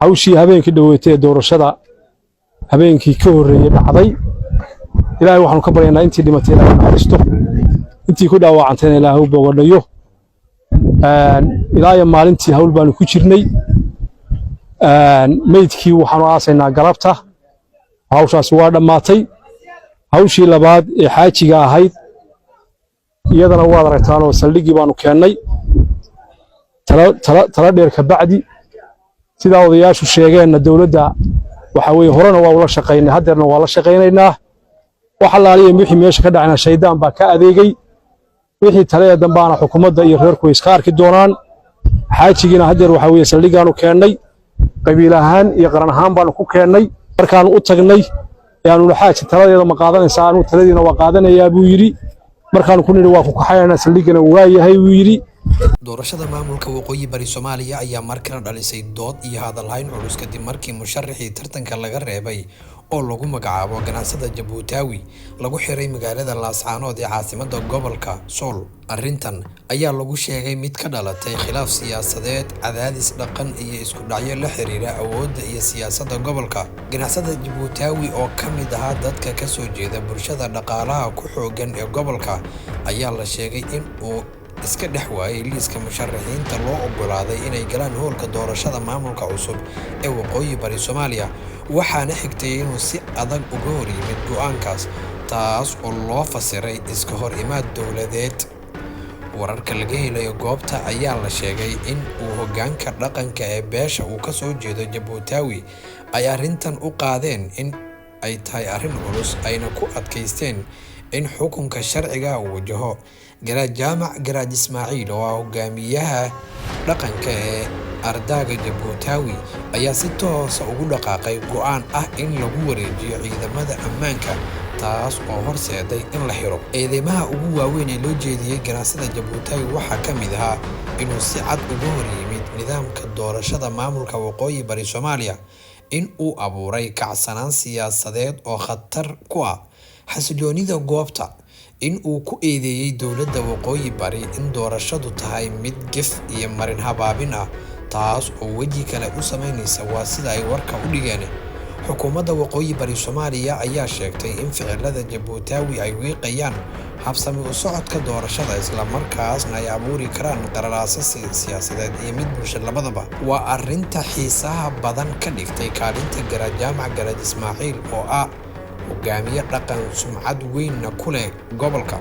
hawshii habeenkii dhaweetay doorashada habeenkii ka horeeyay dhacday ilaahay waxaanu ka baryaynaa intii dhimatay ilaahay naxariisto intii ku dhaawacantayna ilaahay u bogadhayo ilaahay maalintii hawl baanu ku jirnay meydkii waxaanu aasaynaa galabta hawshaas waa dhamaatay hawshii labaad ee xaajiga ahayd iyadana waad aragtaan oo saldhigii baanu keennay tala dheer ka bacdi sidaa odayaashu sheegeenna dawladda waxa weeye horena waa ula shaqaynay haddeerna waa la shaqaynaynaa wax allaaliya wixii meesha ka dhacayna shaydaan baa ka adeegay wixii tale dambaana xukuumadda iyo reerku iska arki doonaan xaajigiina haddeer waxa weeye saldhigaanu keennay qabiil ahaan iyo qaran ahaan baanu ku keennay markaanu u tagnay yaanu xaaji taladeeda ma qaadanaysaa anu taladiina waa qaadanayaa buu yiri markaanu ku niri waa ku kaxaynaa saldhigana waa yahay buu yiri doorashada maamulka waqooyi bari Soomaaliya ayaa markale dhalisay dood iyo hadalhayn culus kadib markii musharaxii tartanka laga reebay oo lagu magacaabo ganacsada Jabuutaawi lagu xiray magaalada Laascaanood ee caasimadda gobolka Sool. Arrintan ayaa lagu sheegay mid ka dhalatay khilaaf siyaasadeed, cadaadis dhaqan iyo isku dhacyo la xiriira awoodda iyo siyaasadda gobolka. Ganacsada Jabuutaawi oo ka mid ah dadka ka soo jeeda bulshada dhaqaalaha ku xoogan ee gobolka ayaa la sheegay in uu iska dhex waayay liiska musharaxiinta loo ogolaaday inay galaan hoolka doorashada maamulka cusub ee waqooyi bari Soomaaliya, waxaana xigtay inuu si adag uga hor yimid go'aankaas, taas oo loo fasiray iska hor imaad dowladeed. Wararka laga helayo goobta ayaa la sheegay in uu hoggaanka dhaqanka ee beesha uu ka soo jeedo Jabuutaawi ay arrintan u qaadeen in ay tahay arrin culus ayna ku adkaysteen in xukunka sharciga uu wajaho. Garaad Jaamac Garaad Ismaaciil oo hogaamiyaha dhaqanka ee ardaaga Jabuutaawi ayaa si toos ah ugu dhaqaaqay go'aan ah in lagu wareejiyo ciidamada ammaanka, taas oo horseeday in la xiro. Eedeymaha ugu waaweyn ee loo jeediyay ganacsada Jabuutaawi waxaa ka mid ahaa inuu si cad uga hor yimid nidaamka doorashada maamulka waqooyi bari Soomaaliya, in uu abuuray kacsanaan siyaasadeed oo khatar ku ah xasiloonida goobta, in uu ku eedeeyay dowladda waqooyi bari in doorashadu tahay mid gef iyo marin habaabin ah, taas oo weji kale u sameynaysa waa sida ay warka u dhigeen. Xukuumadda waqooyi bari Soomaaliya ayaa sheegtay in ficilada Jabuutaawi ay wiiqayaan habsami u socodka doorashada, isla markaasna ay abuuri karaan qararaasa siyaasadeed iyo mid bulshada labadaba. Waa arrinta xiisaha badan ka dhigtay kaalinta Garaad Jaamac Garaad Ismaaciil oo ah hogaamiye dhaqan sumcad weyn ku leh gobolka.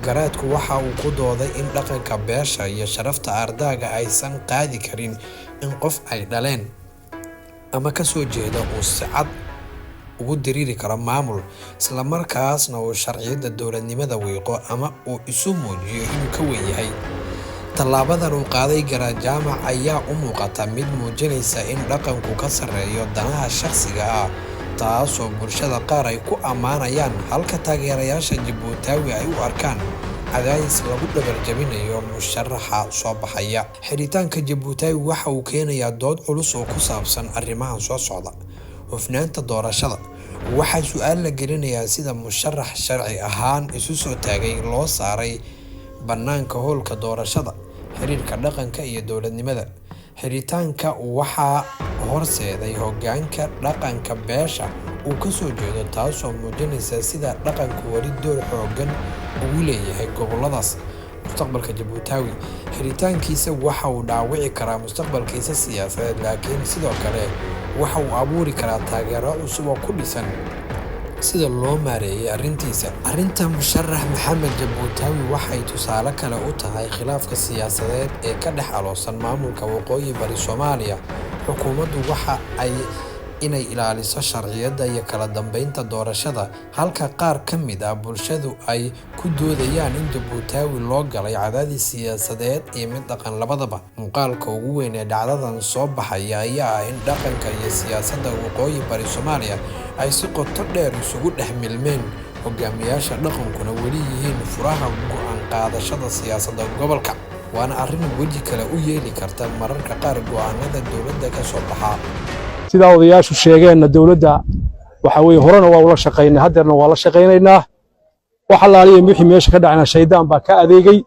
Garaadku waxa uu ku dooday in dhaqanka beesha iyo sharafta ardaaga aysan qaadi karin in qof ay dhaleen ama ka soo jeeda uu si cad ugu diriri karo maamul, isla markaasna uu sharciyada dowladnimada wiiqo ama uu isu muujiyo inuu ka weyn yahay. Tallaabadan uu qaaday Garaad Jaamac ayaa u muuqata mid muujinaysa in dhaqanku ka sarreeyo danaha shakhsiga ah, taasoo bulshada qaar ay ku ammaanayaan, halka taageerayaasha Jabuutaawi ay u arkaan cadaadis lagu dhabarjabinayo musharaxa soo baxaya. Xiritaanka Jabuutaawi waxa uu keenayaa dood culus oo ku saabsan arrimahan soo socda. Hufnaanta doorashada waxaa su'aal la gelinayaa sida musharax sharci ahaan isu soo taagay loo saaray bannaanka hoolka doorashada, xiriirka dhaqanka iyo dowladnimada. Xiritaanka waxaa horseeday hoggaanka dhaqanka beesha uu ka soo jeedo, taasoo muujinaysa sida dhaqanku wali door xooggan ugu leeyahay goboladaas. Mustaqbalka Jabuutaawi xiritaankiisa waxa uu dhaawici karaa mustaqbalkiisa siyaasadeed, laakiin sidoo kale waxa uu abuuri karaa taageero cusub oo ku dhisan sida loo maareeyay arrintiisa. Arrinta musharax Maxamed Jabuutaawi waxay tusaale kale u tahay khilaafka siyaasadeed ee ka dhex aloosan maamulka waqooyi bari Soomaaliya. Xukuumaddu waxa ay inay ilaaliso sharciyada iyo kala dambeynta doorashada, halka qaar ka mid ah bulshadu ay ku doodayaan in Jabuutaawi loo galay cadaadis siyaasadeed iyo mid dhaqan labadaba. Muuqaalka ugu weyn ee dhacdadan soo baxaya ayaa ah in dhaqanka iyo siyaasadda waqooyi bari Soomaaliya ay si qoto dheer isugu dhex milmeen, hogaamiyaasha dhaqankuna weli yihiin furaha go'aan qaadashada siyaasadda gobolka. Waana arrin weji kale u yeeli karta mararka qaar go'aanada dowladda ka soo baxa. sidaa odayaashu sheegeenna dawladda waxa weeye horena waa ula shaqaynay haddeerna waa la shaqaynaynaa wax allaaliya wixii meesha ka dhacayna shaydaan baa ka adeegay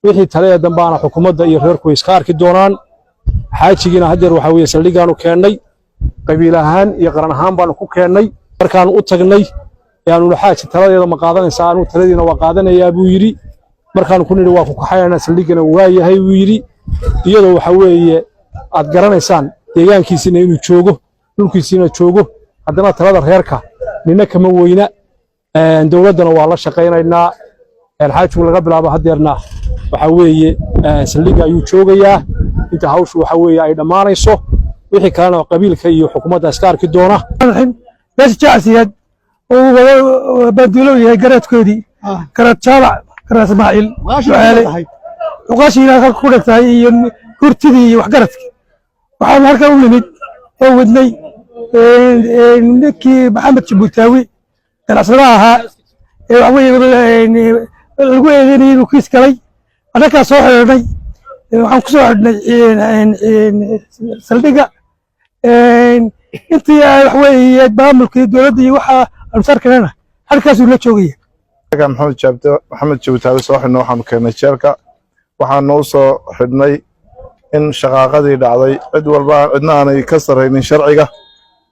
wixii tale dambaana xukuumadda iyo reerku iska arki doonaan xaajigiina hadeer waxa weeye saldhigaanu keennay qabiil ahaan iyo qaran ahaan baanu ku keennay markaanu u tagnay yaanu xaaji taladeeda ma qaadanaysaa anu taladiina waa qaadanayaa buu yiri markaanu ku nidhi waa ku kaxaynaa saldhigana waa yahay buu yiri iyadoo waxa weeye aad garanaysaan deegaankiisina inuu joogo dhulkiisina joogo haddana talada reerka nina kama weyna dawladdana waa la shaqaynaynaa xaajigu laga bilaabo hadeerna waxa weeye saldhiga ayuu joogayaa inta hawshu waxa weeye ay dhammaanayso wixii kalena qabiilka iyo xukuumadda iska arki doona meesha jacsiyaad oo baduulo yahay garadkoodii garad jaalac garad ismaaciil uqaashiina halka ku dhigtay iyo hurtidii iyo waxgaradkii waxaan halkan u nimid oo wadnay ninkii maxamed jabuutaawi ganacsadaha ahaa waxa weeye lagu eedeynayay inuu kiis galay annagaa soo xidhnay waxaan ku soo xidhnay saldhiga intii waxa weeye maamulkii dowladda iyo waxa aanu sarkanana halkaasuu la joogaya maxamed jabuutaawi soo xidhnay waxaanu keennay jeelka waxaanu u soo xidhnay in shaqaaqadii dhacday cid walba cidna aanay ka sarraynin sharciga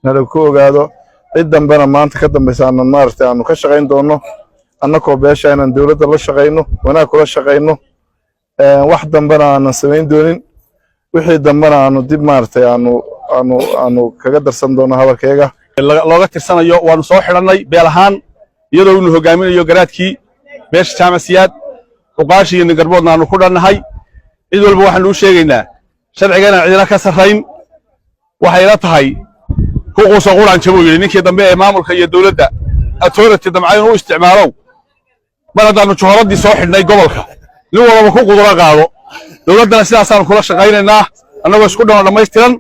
nala ku ogaado cid dambena maanta ka dambaysa aanan maaragtay aanu ka shaqayn doonno annakoo beesha inaan dowladda la shaqayno wanaag kula shaqayno wax dambena aanan samayn doonin wixii dambena aanu dib maaragtay aanu kaga darsan doono hadalkayga looga tirsanayo waanu soo xidhannay beel ahaan iyadoo inu hogaaminayo garaadkii beesha jaamacsiyaad uqaashi iyo ningarboodna aanu ku dhannahay cid walba waxaanu u sheegaynaa sharciga inaan cidina ka sarrayn waxay ila tahay ku quusa quraanjo buu yidhi ninkii dambe ee maamulka iyo dowladda authority damca inuu isticmaalow mar haddaannu juhoradii soo xidhnay gobolka nin walaba ku quduro qaado dowladdana sidaasaanu kula shaqaynaynaa annagoo isku dhanoo dhammaystiran